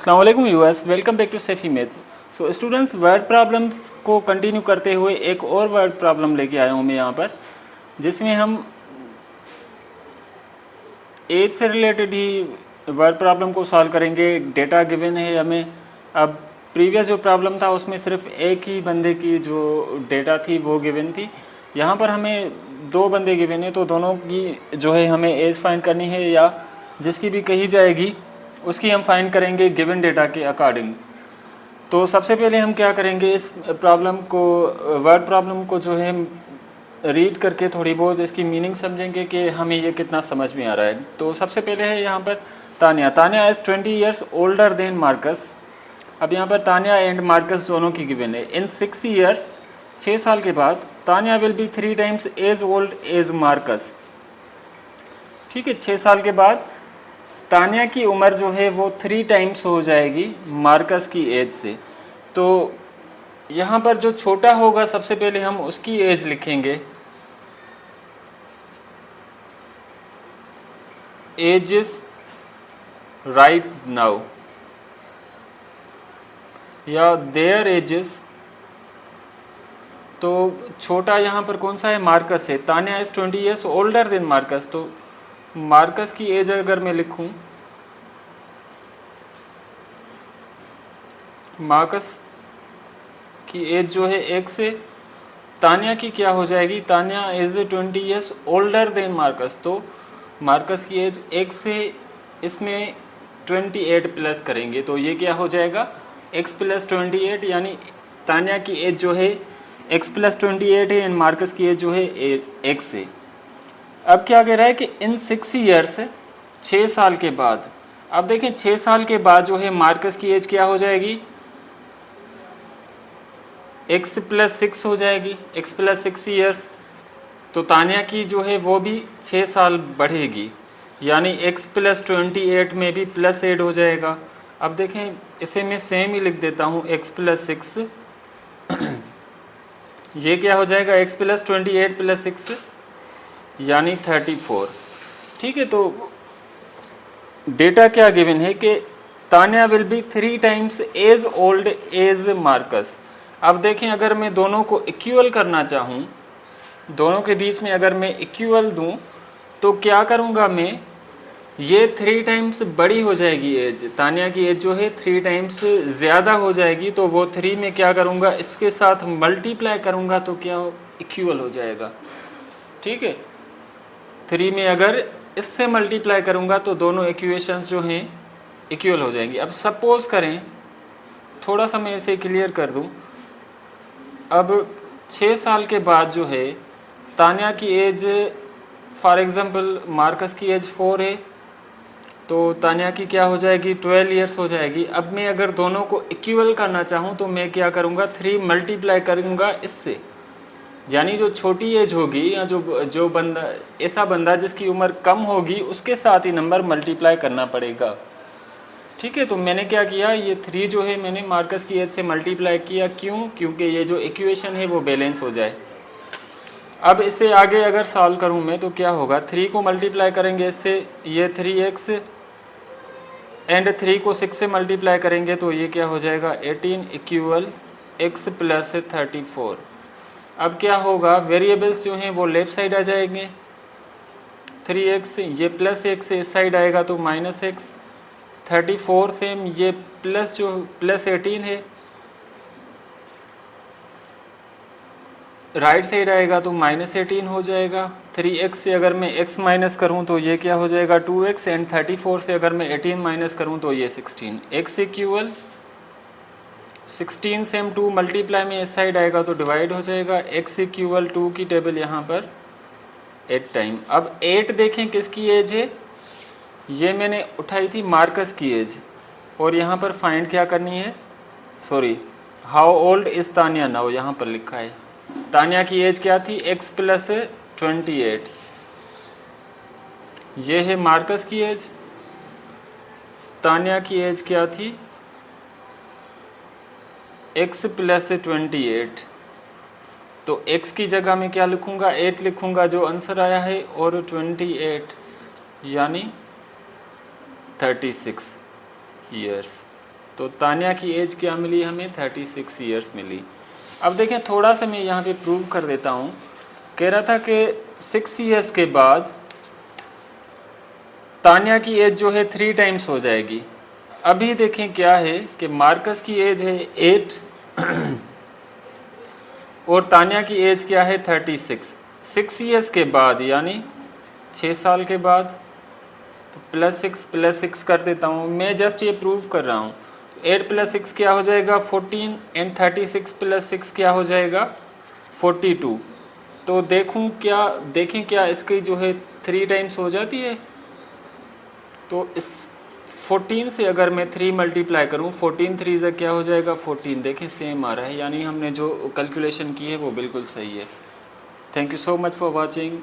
अस्सलाम वालेकुम viewers, welcome back to Safi maths. So students, word problems को कंटिन्यू करते हुए एक और वर्ड प्रॉब्लम लेके आया हूँ मैं यहाँ पर, जिसमें हम एज से रिलेटेड ही वर्ड प्रॉब्लम को सॉल्व करेंगे। डेटा गिवन है हमें। अब प्रीवियस जो प्रॉब्लम था उसमें सिर्फ एक ही बंदे की जो डेटा थी वो गिवन थी। यहाँ पर हमें दो बंदे गिवन है, तो दोनों की जो है हमें एज फाइंड करनी है, या जिसकी भी कही जाएगी उसकी हम फाइंड करेंगे गिवन डेटा के अकॉर्डिंग। तो सबसे पहले हम क्या करेंगे, इस प्रॉब्लम को, वर्ड प्रॉब्लम को जो है रीड करके थोड़ी बहुत इसकी मीनिंग समझेंगे कि हमें ये कितना समझ में आ रहा है। तो सबसे पहले है यहाँ पर Tanya is 20 years older than Marcus. अब यहाँ पर तान्या एंड मार्कस दोनों की गिवन है। इन 6 ईयर्स, 6 साल के बाद, Tanya will be 3 times as old as Marcus. ठीक है, 6 साल के बाद तान्या की उम्र जो है वो 3 टाइम्स हो जाएगी मार्कस की एज से। तो यहाँ पर जो छोटा होगा सबसे पहले हम उसकी एज लिखेंगे, एजेस राइट नाउ, या देयर एजेस। तो छोटा यहाँ पर कौन सा है, मार्कस है। Tanya is 20 years older than Marcus, तो मार्कस की एज अगर मैं लिखूं, मार्कस की एज जो है एक से, तान्या की क्या हो जाएगी, Tanya is 20 years older than Marcus, तो मार्कस की एज एक से, इसमें 28 प्लस करेंगे तो ये क्या हो जाएगा, x प्लस 28, यानी तान्या की एज जो है x प्लस 28 है एंड मार्कस की एज जो है x है। अब क्या कह रहा है कि इन 6 ईयर्स, 6 साल के बाद। अब देखें 6 साल के बाद जो है मार्कस की एज क्या हो जाएगी, x प्लस 6 हो जाएगी, x प्लस 6 ईयर्स। तो तान्या की जो है वो भी 6 साल बढ़ेगी, यानी x प्लस 28 में भी प्लस एड हो जाएगा। अब देखें इसे मैं सेम ही लिख देता हूँ, x प्लस 6 ये क्या हो जाएगा, x प्लस 28 प्लस 6 यानी 34। ठीक है, तो डेटा क्या गिवन है कि Tanya will be 3 times as old as Marcus. अब देखें अगर मैं दोनों को इक्वल करना चाहूँ, दोनों के बीच में अगर मैं इक्वल दूँ तो क्या करूँगा मैं, ये 3 टाइम्स बड़ी हो जाएगी एज, तान्या की एज जो है 3 टाइम्स ज़्यादा हो जाएगी, तो वो 3 में क्या करूँगा, इसके साथ मल्टीप्लाई करूँगा तो क्या इक्वल हो जाएगा। ठीक है, 3 में अगर इससे मल्टीप्लाई करूँगा तो दोनों इक्वेशंस जो हैं इक्वल हो जाएंगी। अब सपोज़ करें, थोड़ा सा मैं इसे क्लियर कर दूँ। अब 6 साल के बाद जो है तान्या की एज, फॉर एग्ज़ाम्पल मार्कस की एज 4 है, तो तान्या की क्या हो जाएगी, 12 ईयर्स हो जाएगी। अब मैं अगर दोनों को इक्वल करना चाहूँ तो मैं क्या करूँगा, 3 मल्टीप्लाई करूँगा इससे, यानी जो छोटी एज होगी या जो बंदा, ऐसा बंदा जिसकी उम्र कम होगी उसके साथ ही नंबर मल्टीप्लाई करना पड़ेगा। ठीक है, तो मैंने क्या किया, ये 3 जो है मैंने मार्कस की एज से मल्टीप्लाई किया। क्यों, क्योंकि ये जो इक्वेशन है वो बैलेंस हो जाए। अब इससे आगे अगर सॉल्व करूँ मैं तो क्या होगा, 3 को मल्टीप्लाई करेंगे इससे, ये 3x, एंड 3 को 6 से मल्टीप्लाई करेंगे तो ये क्या हो जाएगा, 18 इक्वल x प्लस 34। अब क्या होगा, वेरिएबल्स जो हैं वो लेफ्ट साइड आ जाएंगे, 3x ये प्लस x इस साइड आएगा तो माइनस x, 34 सेम ये प्लस, जो प्लस 18 है राइट साइड आएगा तो माइनस 18 हो जाएगा। 3x से अगर मैं x माइनस करूँ तो ये क्या हो जाएगा, 2x, एंड 34 से अगर मैं 18 माइनस करूँ तो ये 16। x इक्वल 16 सेम 2 मल्टीप्लाई में इस साइड आएगा तो डिवाइड हो जाएगा। x इक्वल 2 की टेबल यहाँ पर 8 टाइम। अब 8 देखें किसकी एज है, ये मैंने उठाई थी मार्कस की एज, और यहाँ पर फाइंड क्या करनी है, sorry, how old is Tanya now, यहाँ पर लिखा है। तान्या की एज क्या थी, x प्लस 28, ये है मार्कस की एज। तान्या की एज क्या थी, x प्लस 28, तो x की जगह में क्या लिखूँगा, 8 लिखूँगा जो आंसर आया है, और 28 यानी 36 ईयर्स। तो तान्या की एज क्या मिली हमें, 36 ईयर्स मिली। अब देखें थोड़ा सा मैं यहाँ पे प्रूव कर देता हूँ। कह रहा था कि 6 ईयर्स के बाद तान्या की एज जो है 3 टाइम्स हो जाएगी। अभी देखें क्या है कि मार्कस की एज है 8 और तान्या की एज क्या है 36। 6 ईयर्स के बाद यानी 6 साल के बाद, तो +6 कर देता हूँ, मैं जस्ट ये प्रूव कर रहा हूँ। 8 + 6 क्या हो जाएगा 14 एंड 36 + 6 क्या हो जाएगा 42। तो देखें क्या इसकी जो है 3 टाइम्स हो जाती है। तो इस 14 से अगर मैं 3 मल्टीप्लाई करूँ, 14 3 से क्या हो जाएगा 14। देखें सेम आ रहा है, यानी हमने जो कैलकुलेशन की है वो बिल्कुल सही है। Thank you so much for watching.